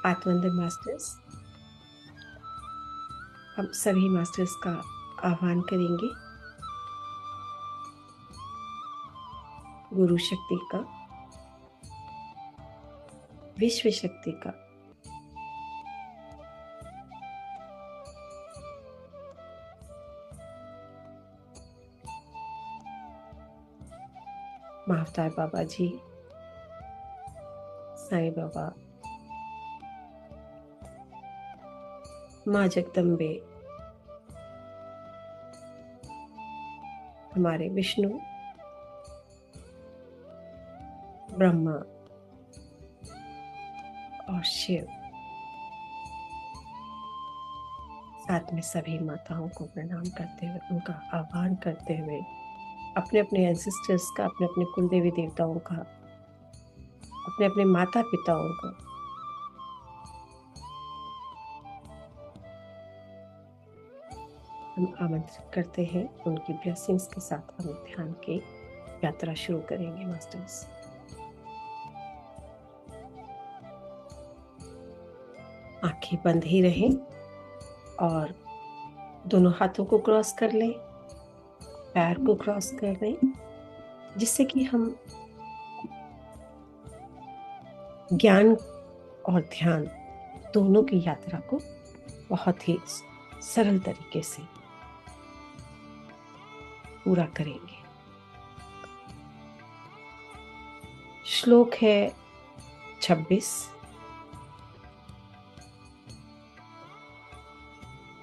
आत्मवंदन masters, हम सभी masters का आह्वान करेंगे। गुरु शक्ति का, विश्व शक्ति का, महाअवतार बाबा जी, साईं बाबा, माँ जगदम्बे, हमारे विष्णु, ब्रह्मा और शिव, साथ में सभी माताओं को प्रणाम करते हुए, उनका आह्वान करते हुए, अपने अपने एंसेस्टर्स का, अपने अपने कुल देवी देवताओं का, अपने अपने माता पिताओं को हम आमंत्रित करते हैं। उनकी ब्लेसिंग्स के साथ हम ध्यान की यात्रा शुरू करेंगे मास्टर्स। आंखें बंद ही रहें और दोनों हाथों को क्रॉस कर लें, पैर को क्रॉस कर लें, जिससे कि हम ज्ञान और ध्यान दोनों की यात्रा को बहुत ही सरल तरीके से पूरा करेंगे। श्लोक है 26।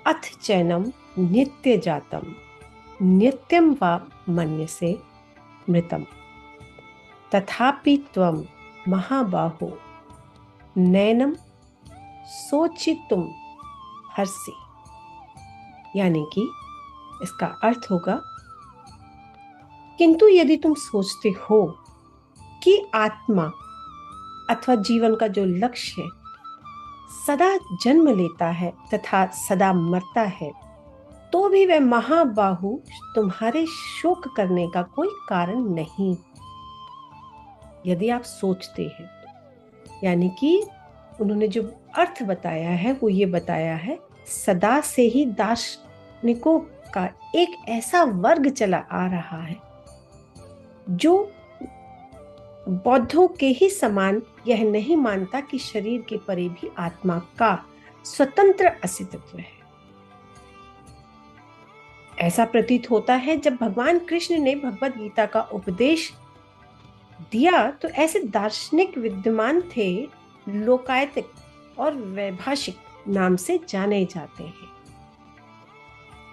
अथ चैनम नित्य जातम नित्यम वा मन्यसे मृतम तथापि त्वम महाबाहो नैनम सोचितुम हर्षि। यानी कि इसका अर्थ होगा, किंतु यदि तुम सोचते हो कि आत्मा अथवा जीवन का जो लक्ष्य है सदा जन्म लेता है तथा सदा मरता है, तो भी वह महाबाहु तुम्हारे शोक करने का कोई कारण नहीं। यदि आप सोचते हैं, यानी कि उन्होंने जो अर्थ बताया है वो ये बताया है, सदा से ही दार्शनिकों का एक ऐसा वर्ग चला आ रहा है जो बौद्धों के ही समान यह नहीं मानता कि शरीर के परे भी आत्मा का स्वतंत्र अस्तित्व है। ऐसा प्रतीत होता है जब भगवान कृष्ण ने भगवत गीता का उपदेश दिया तो ऐसे दार्शनिक विद्वान थे, लोकायतिक और वैभाषिक नाम से जाने जाते हैं।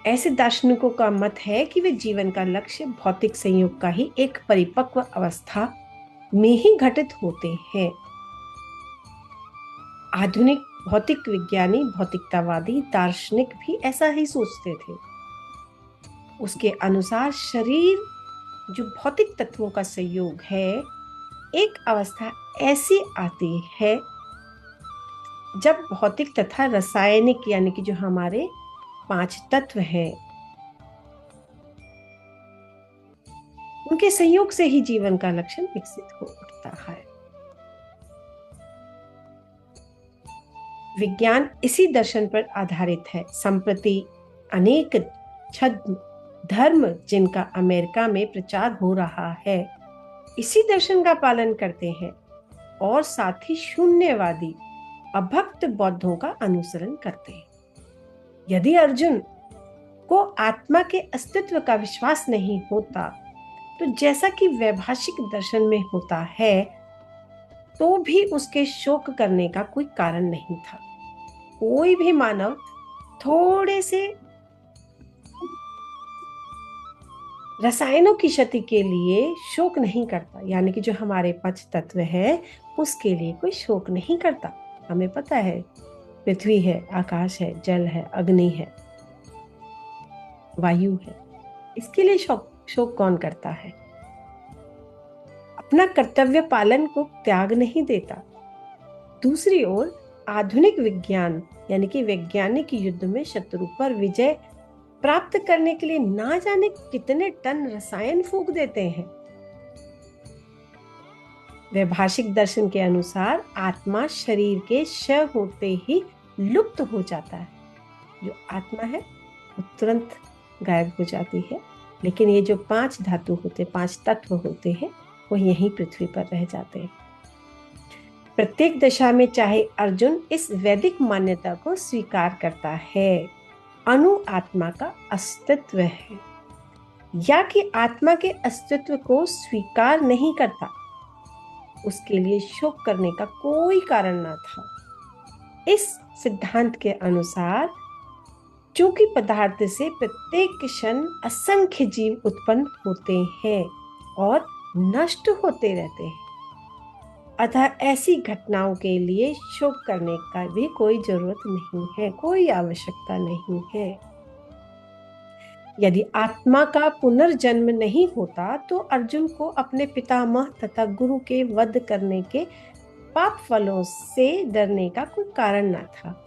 ऐसे दार्शनिकों का मत है कि वे जीवन का लक्ष्य भौतिक संयोग का ही एक परिपक्व अवस्था में ही घटित होते हैं। आधुनिक भौतिक विज्ञानी, भौतिकतावादी, दार्शनिक भी ऐसा ही सोचते थे। उसके अनुसार शरीर जो भौतिक तत्वों का संयोग है, एक अवस्था ऐसी आती है जब भौतिक तथा रासायनिक, यानी कि जो हमारे 5 तत्व हैं, उनके संयोग से ही जीवन का लक्षण विकसित हो उठता है। विज्ञान इसी दर्शन पर आधारित है। संप्रति अनेक छद्म धर्म जिनका अमेरिका में प्रचार हो रहा है, इसी दर्शन का पालन करते हैं और साथ ही शून्यवादी अभक्त बौद्धों का अनुसरण करते हैं। यदि अर्जुन को आत्मा के अस्तित्व का विश्वास नहीं होता, तो जैसा कि वैभाषिक दर्शन में होता है, तो भी उसके शोक करने का कोई कारण नहीं था। कोई भी मानव थोड़े से रसायनों की क्षति के लिए शोक नहीं करता, यानी कि जो हमारे 5 तत्व है उसके लिए कोई शोक नहीं करता। हमें पता है, पृथ्वी है, आकाश है, जल है, अग्नि है, वायु है, इसके लिए शोक कौन करता है? अपना कर्तव्य पालन को त्याग नहीं देता। दूसरी ओर आधुनिक विज्ञान, यानी कि वैज्ञानिक युद्ध में शत्रु पर विजय प्राप्त करने के लिए ना जाने कितने टन रसायन फूंक देते हैं। वैभाषिक दर्शन के अनुसार आत्मा शरीर के क्षय होते ही लुप्त हो जाता है। जो आत्मा है वो तुरंत गायब हो जाती है, लेकिन ये जो 5 धातु होते, 5 तत्व होते हैं, वो यहीं पृथ्वी पर रह जाते हैं। प्रत्येक दशा में चाहे अर्जुन इस वैदिक मान्यता को स्वीकार करता है, अणु आत्मा का अस्तित्व है, या कि आत्मा के अस्तित्व को स्वीकार नहीं करता, उसके लिए शोक करने का कोई कारण न था। इस सिद्धांत के अनुसार चूंकि पदार्थ से प्रत्येक क्षण असंख्य जीव उत्पन्न होते हैं और नष्ट होते रहते हैं, अतः ऐसी घटनाओं के लिए शोक करने का भी कोई जरूरत नहीं है, कोई आवश्यकता नहीं है। यदि आत्मा का पुनर्जन्म नहीं होता तो अर्जुन को अपने पितामह तथा गुरु के वध करने के पाप फलों से डरने का कोई कारण न था।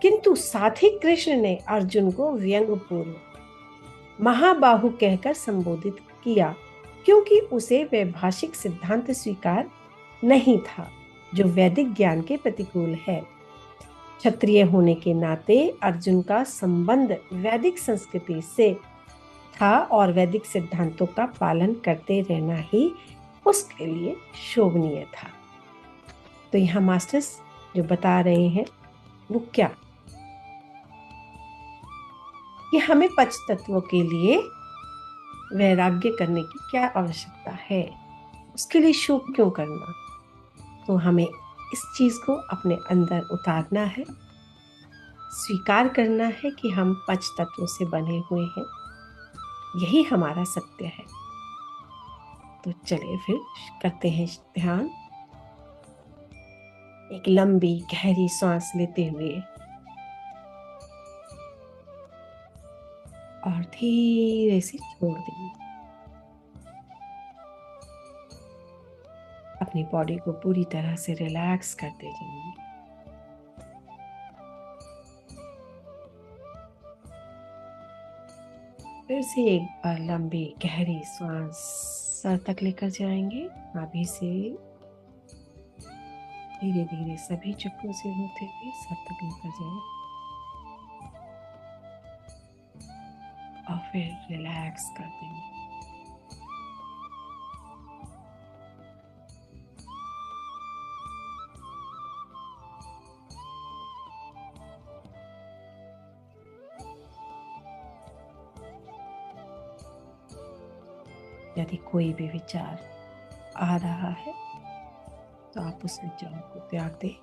किंतु साथ ही कृष्ण ने अर्जुन को व्यंग्यपूर्वक महाबाहु कहकर संबोधित किया, क्योंकि उसे वैभाषिक सिद्धांत स्वीकार नहीं था जो वैदिक ज्ञान के प्रतिकूल है। क्षत्रिय होने के नाते अर्जुन का संबंध वैदिक संस्कृति से था और वैदिक सिद्धांतों का पालन करते रहना ही उसके लिए शोभनीय था। तो यहाँ मास्टर्स जो बता रहे हैं वो क्या, कि हमें पंच तत्वों के लिए वैराग्य करने की क्या आवश्यकता है, उसके लिए शोक क्यों करना। तो हमें इस चीज को अपने अंदर उतारना है, स्वीकार करना है कि हम पंच तत्वों से बने हुए हैं, यही हमारा सत्य है। तो चलिए फिर करते हैं ध्यान। एक लंबी गहरी सांस लेते हुए और धीरे से छोड़ देंगे। अपनी बॉडी को पूरी तरह से रिलैक्स करते जाइए। फिर से एक बार लंबी गहरी सांस सर तक लेकर जाएंगे। नाभि से धीरे धीरे सभी चक्रों से होते हुए सर तक लेकर जाएं और फिर रिलैक्स कर देंगे। यदि कोई भी विचार आ रहा है तो आप उस विचार को त्याग दें,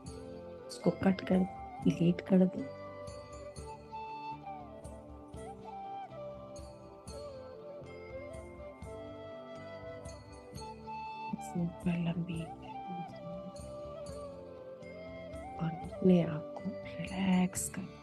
उसको कट कर डिलीट कर दें। लंबी और अपने आप को रिलैक्स कर।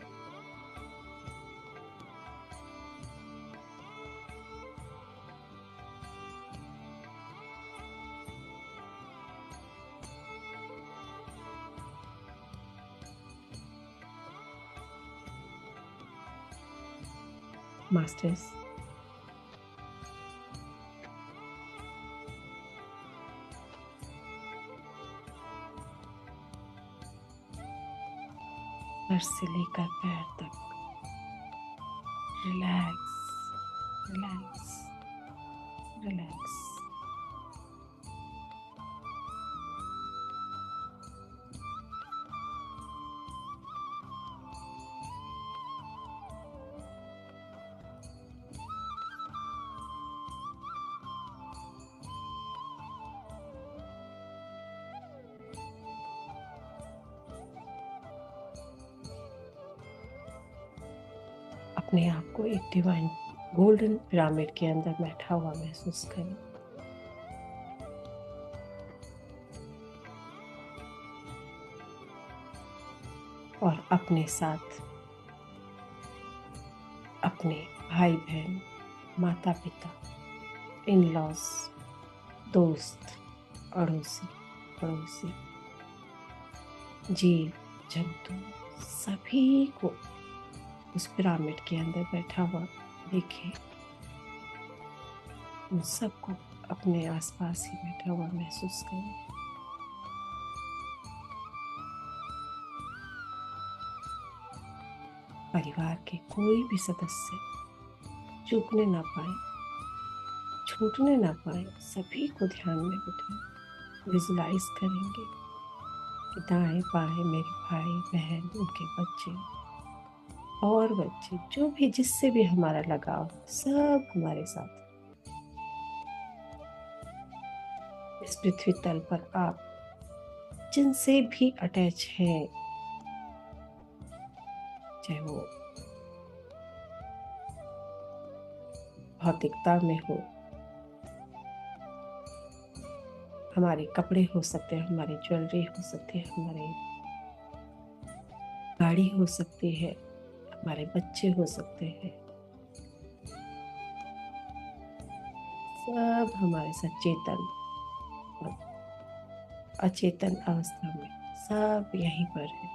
मास्टर्स सर से लेकर पैर तक रिलैक्स रिलैक्स रिलैक्स। अपने आप को एक डिवाइन गोल्डन पिरामिड के अंदर बैठा हुआ महसूस करें। और अपने साथ अपने भाई बहन, माता पिता, इन लॉज, दोस्त, अड़ोसी पड़ोसी, जीव जंतु सभी को उस पिरामिड के अंदर बैठा हुआ देखें। उन सबको अपने आसपास ही बैठा हुआ महसूस करें। परिवार के कोई भी सदस्य चूकने ना पाए, छूटने ना पाए, सभी को ध्यान में बिठाएं। विजुलाइज करेंगे कि दाएं बाएं मेरे भाई बहन, उनके बच्चे और बच्चे, जो भी जिससे भी हमारा लगाव, सब हमारे साथ। इस पृथ्वी तल पर आप जिनसे भी अटैच हैं, चाहे वो भौतिकता में हो, हमारे कपड़े हो सकते हैं, हमारी ज्वेलरी हो सकती है, हमारी गाड़ी हो सकती है, हमारे बच्चे हो सकते हैं, सब हमारे साथ चेतन और अचेतन अवस्था में सब यहीं पर है।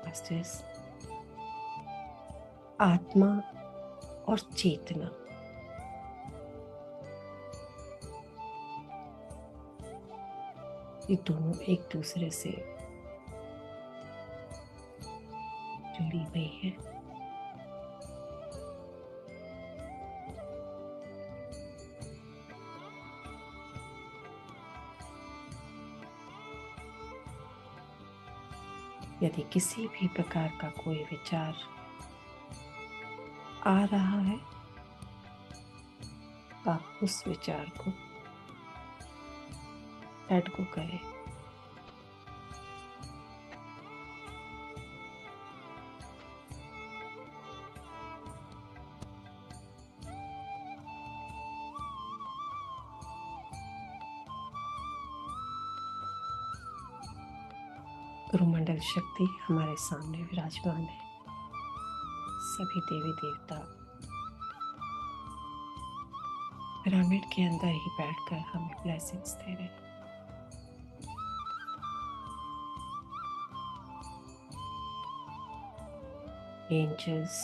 मास्टर्स, आत्मा और चेतना, ये दोनों एक दूसरे से जुड़ी हुई है। यदि किसी भी प्रकार का कोई विचार आ रहा है तो आप उस विचार को लेट गो करें। गुरुमंडल शक्ति हमारे सामने विराजमान है। सभी देवी देवता पिरामिड के अंदर ही बैठकर हमें ब्लेसिंग्स दे रहे हैं। एंजल्स,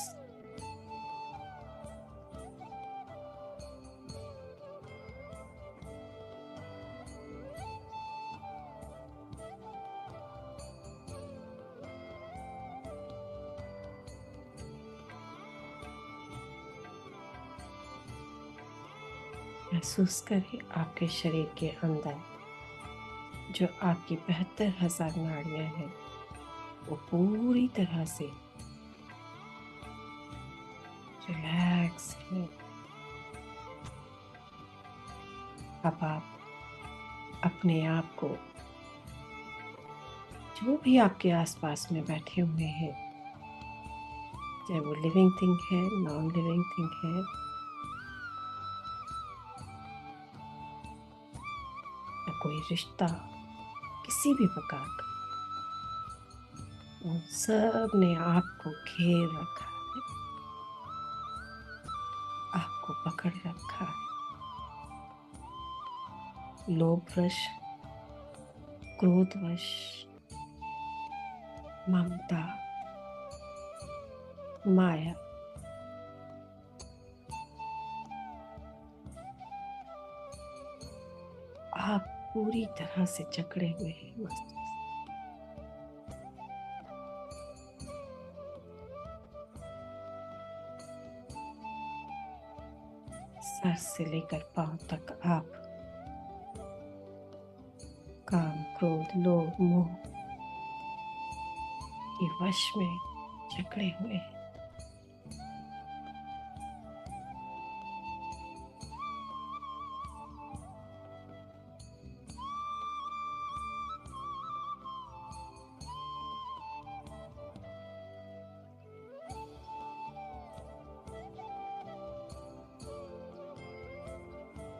महसूस करें आपके शरीर के अंदर जो आपकी 72,000 नाड़ियां हैं वो पूरी तरह से रिलैक्स है। अब आप अपने आप को, जो भी आपके आसपास में बैठे हुए हैं, चाहे वो लिविंग थिंग है, नॉन लिविंग थिंग है, या कोई रिश्ता किसी भी प्रकार का, उन सब ने आपको घेर रखा है, आपको पकड़ रखा है। लोभवश, क्रोधवश, ममता, माया, आप पूरी तरह से जकड़े हुए हैं मास्टर। सर से लेकर पांव तक आप काम, क्रोध, लोभ, मोह के वश में जकड़े हुए हैं।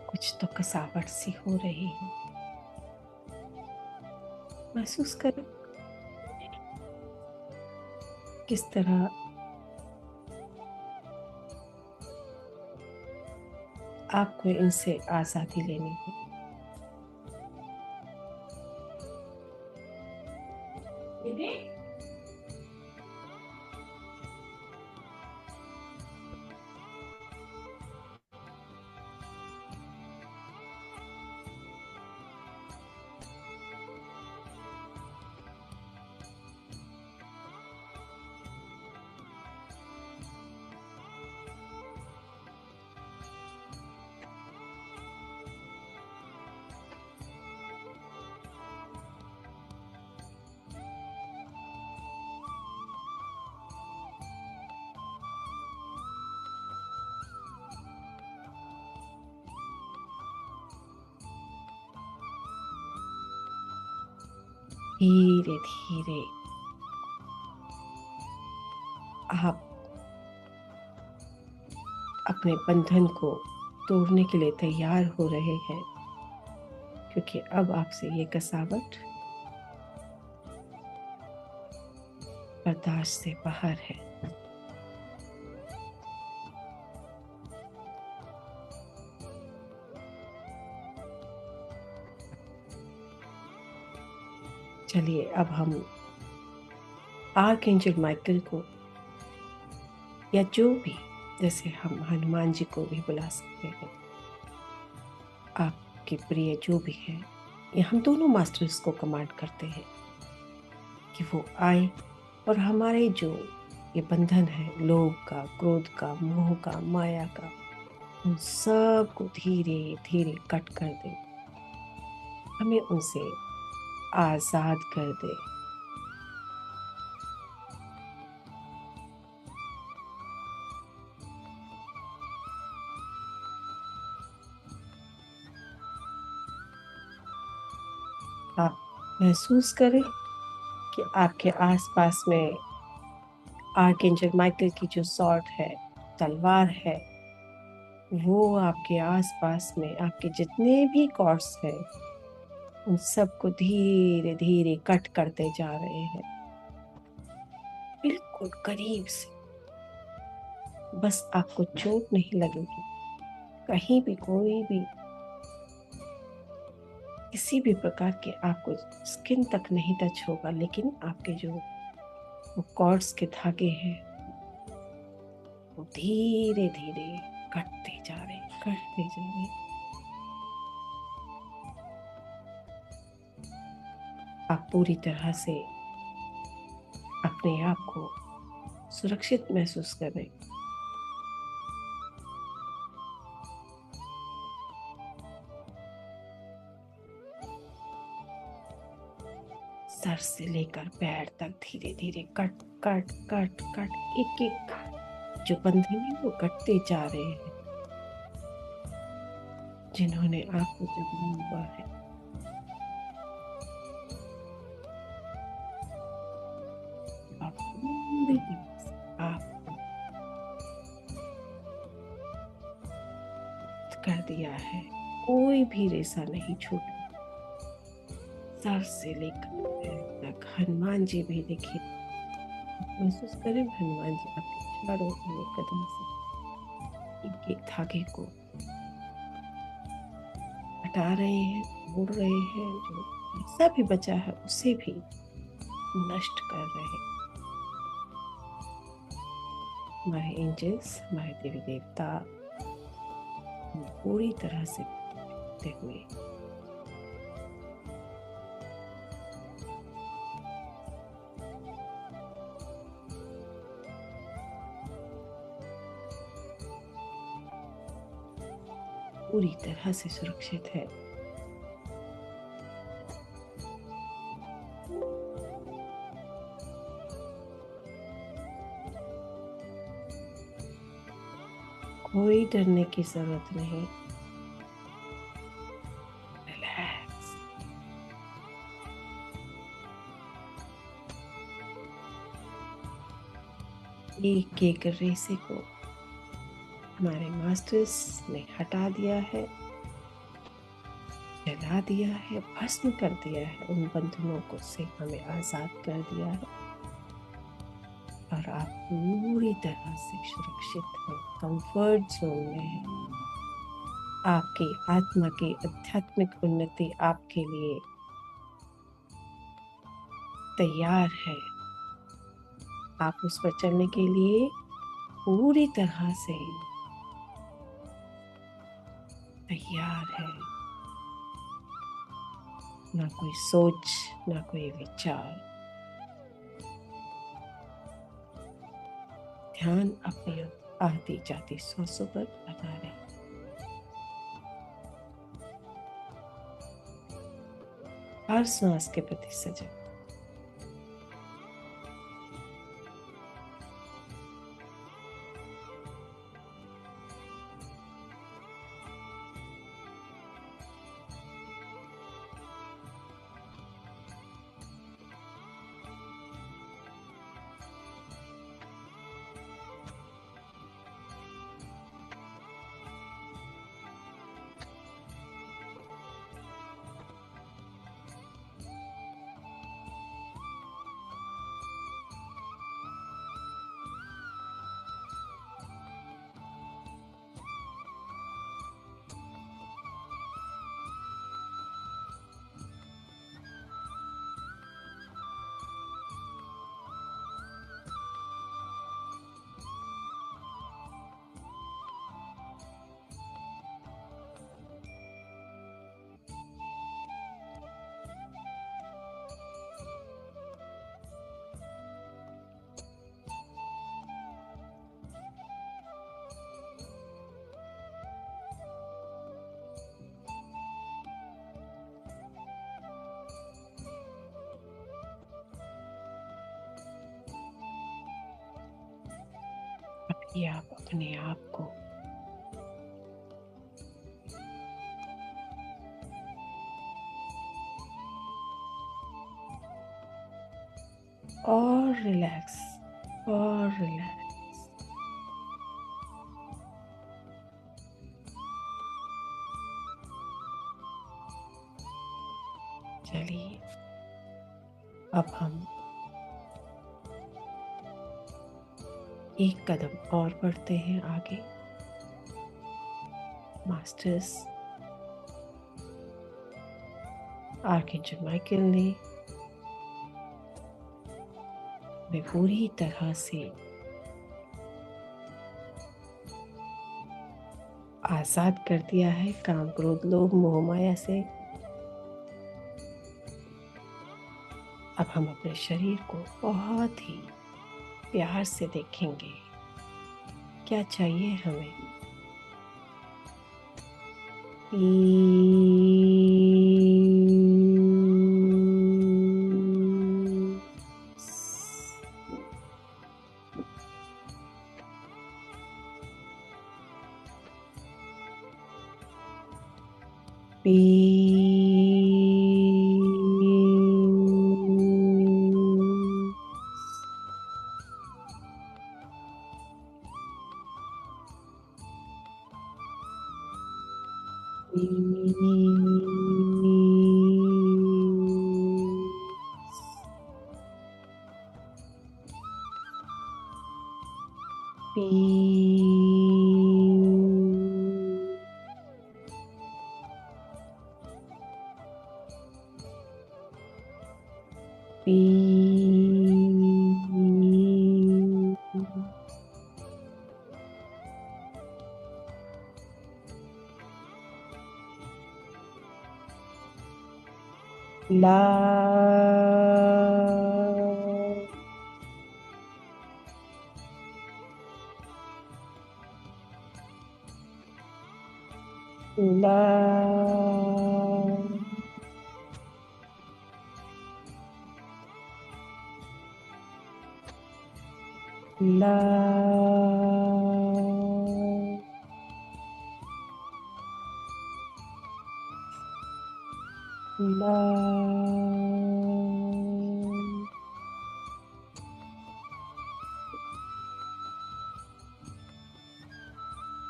कुछ तो कसावट सी हो रही है, महसूस करो किस तरह आपको इनसे आजादी लेनी है। धीरे धीरे आप अपने बंधन को तोड़ने के लिए तैयार हो रहे हैं, क्योंकि अब आपसे ये कसावट बर्दाश्त से बाहर है। चलिए अब हम आर्कएंजल माइकल को, या जो भी, जैसे हम हनुमान जी को भी बुला सकते हैं, आपके प्रिय जो भी है, या हम दोनों मास्टर्स को कमांड करते हैं कि वो आए और हमारे जो ये बंधन है, लोभ का, क्रोध का, मोह का, माया का, उन सब को धीरे धीरे कट कर दे, हमें उनसे आजाद कर दे। आप महसूस करें कि आपके आसपास में आर्कएंजल माइकल की जो सॉर्ड है, तलवार है, वो आपके आसपास में आपके जितने भी कॉर्ड्स हैं उन सबको धीरे धीरे कट करते जा रहे हैं, बिल्कुल करीब से। बस आपको चोट नहीं लगेगी, कहीं भी कोई भी किसी भी प्रकार के आपको स्किन तक नहीं टच होगा, लेकिन आपके जो वो कॉर्ड्स के धागे हैं वो धीरे धीरे कटते जा रहे, कटते जा रहे। आप पूरी तरह से अपने आप को सुरक्षित महसूस कर रहे। सर से लेकर पैर तक धीरे धीरे कट कट कट कट, एक एक जो बंधन है वो कटते जा रहे हैं, जिन्होंने आपको जब हुआ है। आप पूरी तरह से आप कर दिया है, कोई भी रेसा नहीं छूटा। सर से लेकर पैर तक हनुमान जी भी देखिए, महसूस करें हनुमान जी आपके चारों ओर कदम से एक एक धागे को हटा रहे हैं, तोड़ रहे हैं, जो ऐसा भी बचा है उसे भी नष्ट कर रहे हैं। हमारे एंजल्स, हमारे देवी देवता पूरी तरह से करते हुए पूरी तरह से सुरक्षित है। कोई डरने की जरूरत नहीं। रिलैक्स। एक एक रेसे को हमारे मास्टर्स ने हटा दिया है, जला दिया है, भस्म कर दिया है, उन बंधनों को से हमें आजाद कर दिया है, और आप पूरी तरह से सुरक्षित हैं, कंफर्ट जोन में हैं। आपकी आत्मा की आध्यात्मिक उन्नति आपके लिए तैयार है। आप उस पर चलने के लिए पूरी तरह से तैयार है। ना कोई सोच, ना कोई विचार। ध्यान अपनी आती जाती सांसों पर लगा रहे। हर सांस के प्रति सजग। अभी आप अपने आप को और रिलैक्स और रिलैक्स। चलिए अब हम एक कदम और बढ़ते हैं आगे। मास्टर्स आर्कएंजल माइकल ने वे पूरी तरह से आजाद कर दिया है काम, क्रोध, लोभ, मोह, माया से। अब हम अपने शरीर को बहुत ही प्यार से देखेंगे। क्या चाहिए हमें?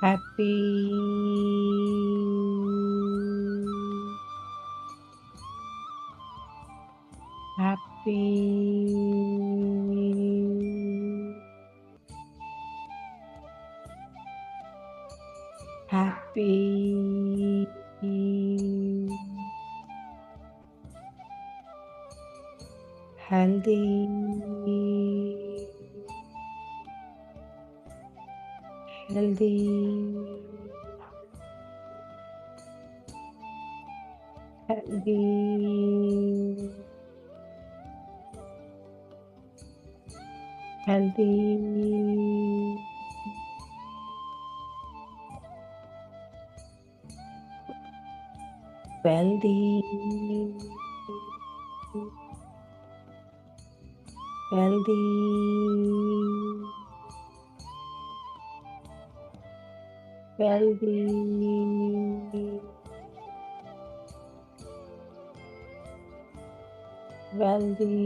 Happy, happy, happy. healthy, healthy, healthy, healthy, wealthy, healthy, wealthy, wealthy,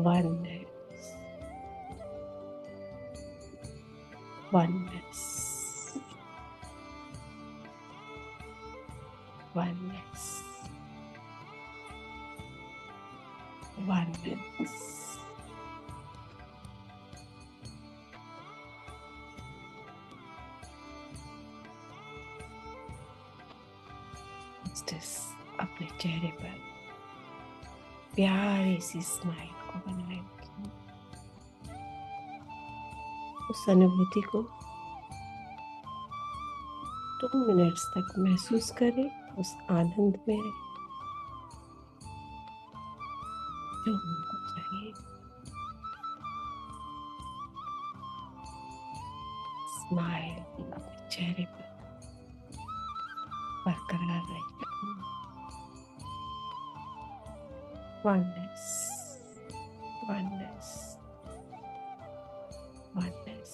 oneness, oneness, oneness, oneness. अपने चेहरे पर प्यारी सी स्माइल को बनाए रखें। उस अनुभूति को 2 मिनट्स तक महसूस करें, उस आनंद में जो हमको चाहिए। स्माइल अपने चेहरे पर बरकरार रखें। Oneness, oneness, oneness.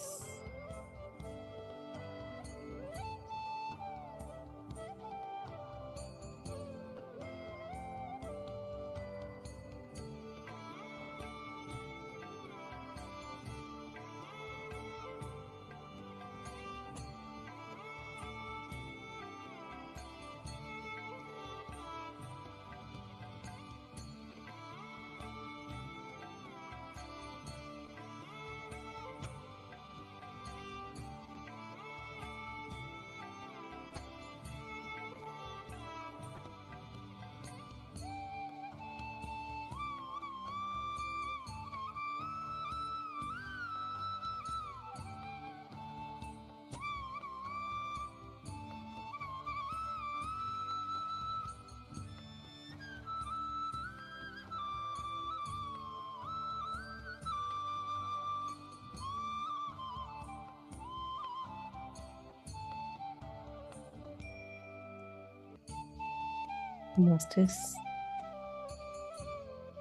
मास्टर्स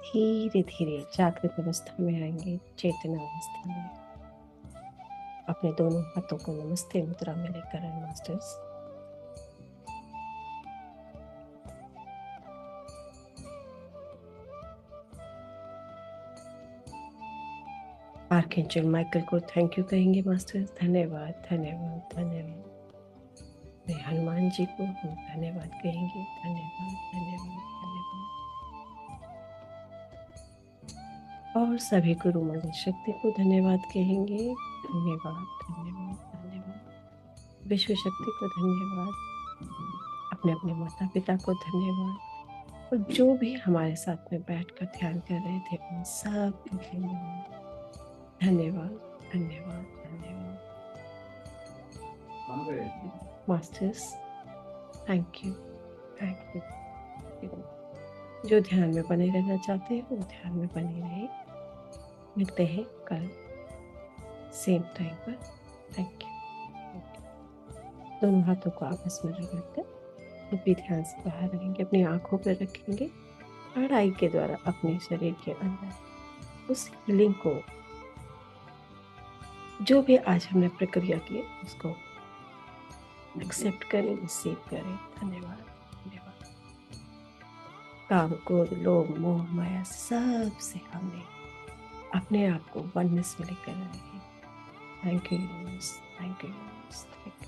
धीरे धीरे जागृत अवस्था में आएंगे, चेतना अवस्था में। अपने दोनों हाथों को नमस्ते मुद्रा में लेकर आए मास्टर्स। आर्कएंजल माइकल को थैंक यू कहेंगे मास्टर्स। धन्यवाद, धन्यवाद, धन्यवाद। हनुमान जी को हम धन्यवाद कहेंगे। धन्यवाद, धन्यवाद, धन्यवाद। और सभी गुरु मंगल शक्ति को धन्यवाद कहेंगे। धन्यवाद, धन्यवाद, धन्यवाद। विश्व शक्ति को धन्यवाद। अपने अपने माता पिता को धन्यवाद। और जो भी हमारे साथ में बैठकर ध्यान कर रहे थे उन सब को धन्यवाद, धन्यवाद, धन्यवाद, धन्यवाद। Masters thank you, thank you. जो ध्यान में बने रहना चाहते हैं वो ध्यान में बने रहे। मिलते हैं कल सेम टाइम पर। Thank you. दोनों हाथों को आपस में रगड़कर भी ध्यान से बाहर रहेंगे, अपनी आंखों पर रखेंगे और आई के द्वारा अपने शरीर के अंदर उस हीलिंग को, जो भी आज हमने प्रक्रिया की उसको एक्सेप्ट करें, रिसीव करें। धन्यवाद, धन्यवाद। काम, क्रोध, लोभ, मोह, माया सब से हमने अपने आप को वननेस में लेकर आए हैं। Thank you, thank you, thank you.